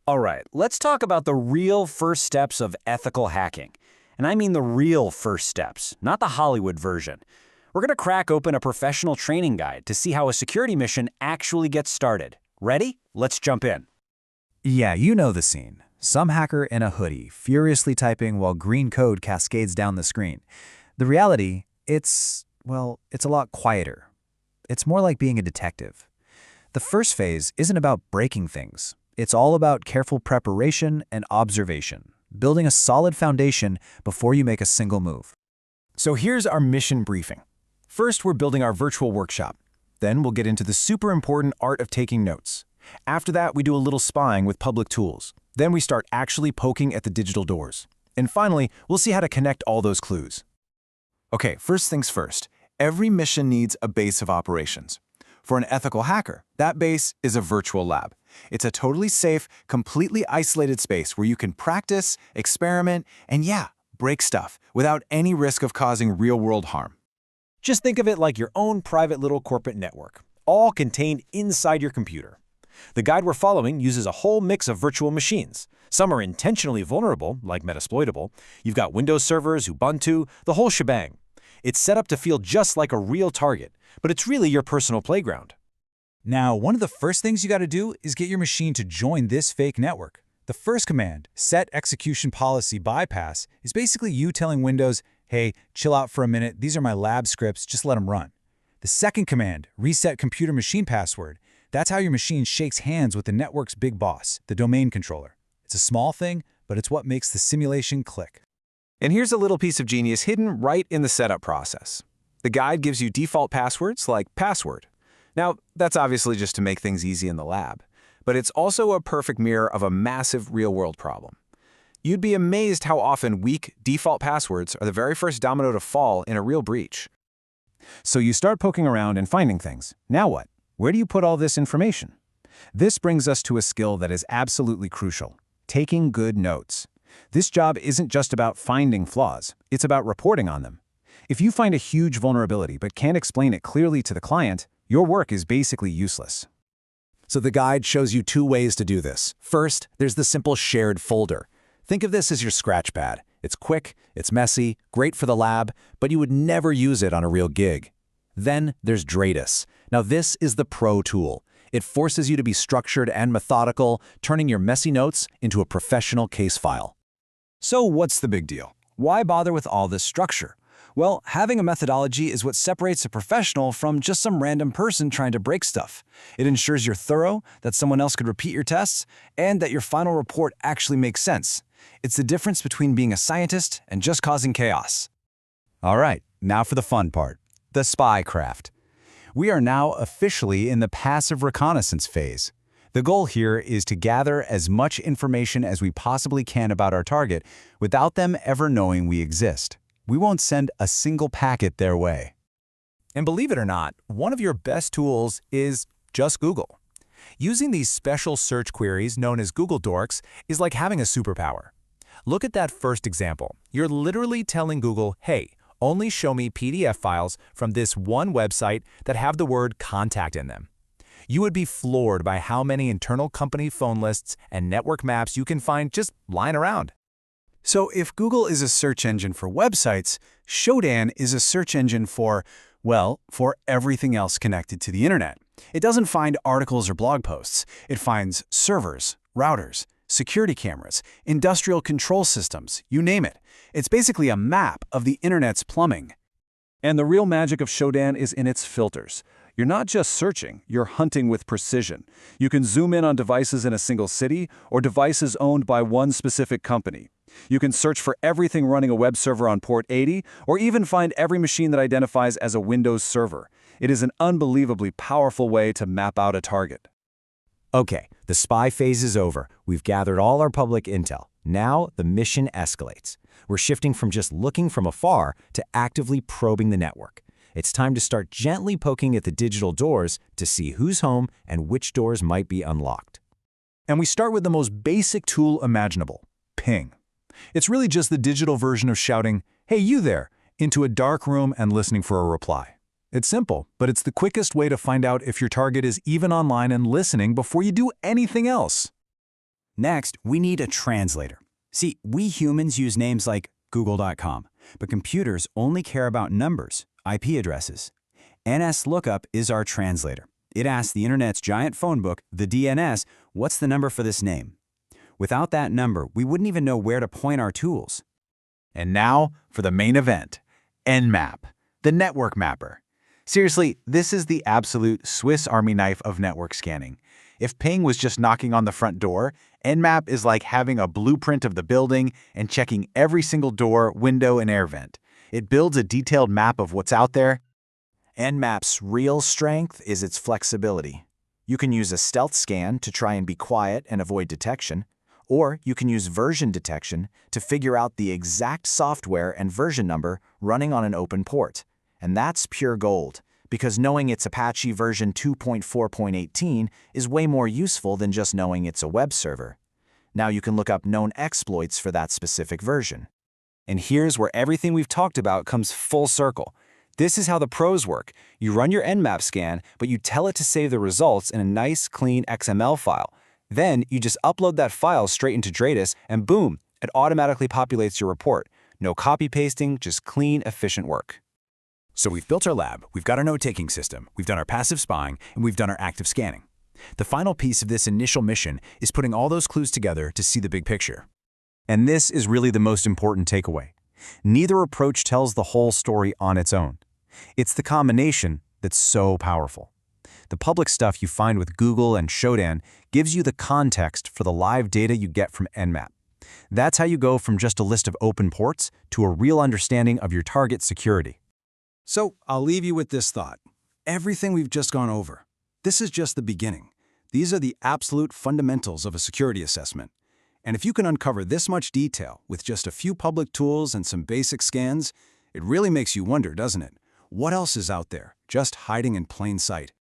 All right, let's talk about the real first steps of ethical hacking. And I mean the real first steps, not the Hollywood version. We're going to crack open a professional training guide to see how a security mission actually gets started. Ready? Let's jump in. Yeah, you know the scene. Some hacker in a hoodie, furiously typing while green code cascades down the screen. The reality, it's a lot quieter. It's more like being a detective. The first phase isn't about breaking things. It's all about careful preparation and observation, building a solid foundation before you make a single move. So here's our mission briefing. First, we're building our virtual workshop. Then we'll get into the super important art of taking notes. After that, we do a little spying with public tools. Then we start actually poking at the digital doors. And finally, we'll see how to connect all those clues. Okay, first things first. Every mission needs a base of operations. For an ethical hacker, that base is a virtual lab. It's a totally safe, completely isolated space where you can practice, experiment, and break stuff without any risk of causing real-world harm. Just think of it like your own private little corporate network, all contained inside your computer. The guide we're following uses a whole mix of virtual machines. Some are intentionally vulnerable, like Metasploitable. You've got Windows servers, Ubuntu, the whole shebang. It's set up to feel just like a real target, but it's really your personal playground. Now, one of the first things you got to do is get your machine to join this fake network. The first command, set execution policy bypass, is basically you telling Windows, hey, chill out for a minute, these are my lab scripts, just let them run. The second command, reset computer machine password, that's how your machine shakes hands with the network's big boss, the domain controller. It's a small thing, but it's what makes the simulation click. And here's a little piece of genius hidden right in the setup process. The guide gives you default passwords like password. Now, that's obviously just to make things easy in the lab, but it's also a perfect mirror of a massive real-world problem. You'd be amazed how often weak default passwords are the very first domino to fall in a real breach. So you start poking around and finding things. Now what? Where do you put all this information? This brings us to a skill that is absolutely crucial: taking good notes. This job isn't just about finding flaws, it's about reporting on them. If you find a huge vulnerability but can't explain it clearly to the client, your work is basically useless. So the guide shows you two ways to do this. First, there's the simple shared folder. Think of this as your scratch pad. It's quick, it's messy, great for the lab, but you would never use it on a real gig. Then there's Dratus. Now this is the pro tool. It forces you to be structured and methodical, turning your messy notes into a professional case file. So what's the big deal? Why bother with all this structure? Well, having a methodology is what separates a professional from just some random person trying to break stuff. It ensures you're thorough, that someone else could repeat your tests, and that your final report actually makes sense. It's the difference between being a scientist and just causing chaos. All right, now for the fun part, the spycraft. We are now officially in the passive reconnaissance phase. The goal here is to gather as much information as we possibly can about our target without them ever knowing we exist. We won't send a single packet their way. And believe it or not, one of your best tools is just Google. Using these special search queries known as Google Dorks is like having a superpower. Look at that first example. You're literally telling Google, hey, only show me PDF files from this one website that have the word contact in them. You would be floored by how many internal company phone lists and network maps you can find just lying around. So if Google is a search engine for websites, share³ is a search engine for everything else connected to the internet. It doesn't find articles or blog posts. It finds servers, routers, security cameras, industrial control systems, you name it. It's basically a map of the internet's plumbing. And the real magic of share³ is in its filters. You're not just searching, you're hunting with precision. You can zoom in on devices in a single city or devices owned by one specific company. You can search for everything running a web server on port 80 or even find every machine that identifies as a Windows server. It is an unbelievably powerful way to map out a target. Okay, the spy phase is over. We've gathered all our public intel. Now the mission escalates. We're shifting from just looking from afar to actively probing the network. It's time to start gently poking at the digital doors to see who's home and which doors might be unlocked. And we start with the most basic tool imaginable, ping. It's really just the digital version of shouting, "Hey, you there," into a dark room and listening for a reply. It's simple, but it's the quickest way to find out if your target is even online and listening before you do anything else. Next, we need a translator. See, we humans use names like Google.com, but computers only care about numbers, IP addresses. NSLOOKUP is our translator. It asks the internet's giant phone book, the DNS, what's the number for this name? Without that number, we wouldn't even know where to point our tools. And now for the main event, Nmap, the network mapper. Seriously, this is the absolute Swiss Army knife of network scanning. If ping was just knocking on the front door, Nmap is like having a blueprint of the building and checking every single door, window, and air vent. It builds a detailed map of what's out there. Nmap's real strength is its flexibility. You can use a stealth scan to try and be quiet and avoid detection, or you can use version detection to figure out the exact software and version number running on an open port. And that's pure gold, because knowing it's Apache version 2.4.18 is way more useful than just knowing it's a web server. Now you can look up known exploits for that specific version. And here's where everything we've talked about comes full circle. This is how the pros work. You run your Nmap scan, but you tell it to save the results in a nice, clean XML file. Then you just upload that file straight into Dratus, and boom, it automatically populates your report. No copy-pasting, just clean, efficient work. So we've built our lab, we've got our note-taking system, we've done our passive spying, and we've done our active scanning. The final piece of this initial mission is putting all those clues together to see the big picture. And this is really the most important takeaway. Neither approach tells the whole story on its own. It's the combination that's so powerful. The public stuff you find with Google and Shodan gives you the context for the live data you get from Nmap. That's how you go from just a list of open ports to a real understanding of your target security. So I'll leave you with this thought. Everything we've just gone over, this is just the beginning. These are the absolute fundamentals of a security assessment. And if you can uncover this much detail with just a few public tools and some basic scans, it really makes you wonder, doesn't it? What else is out there, just hiding in plain sight?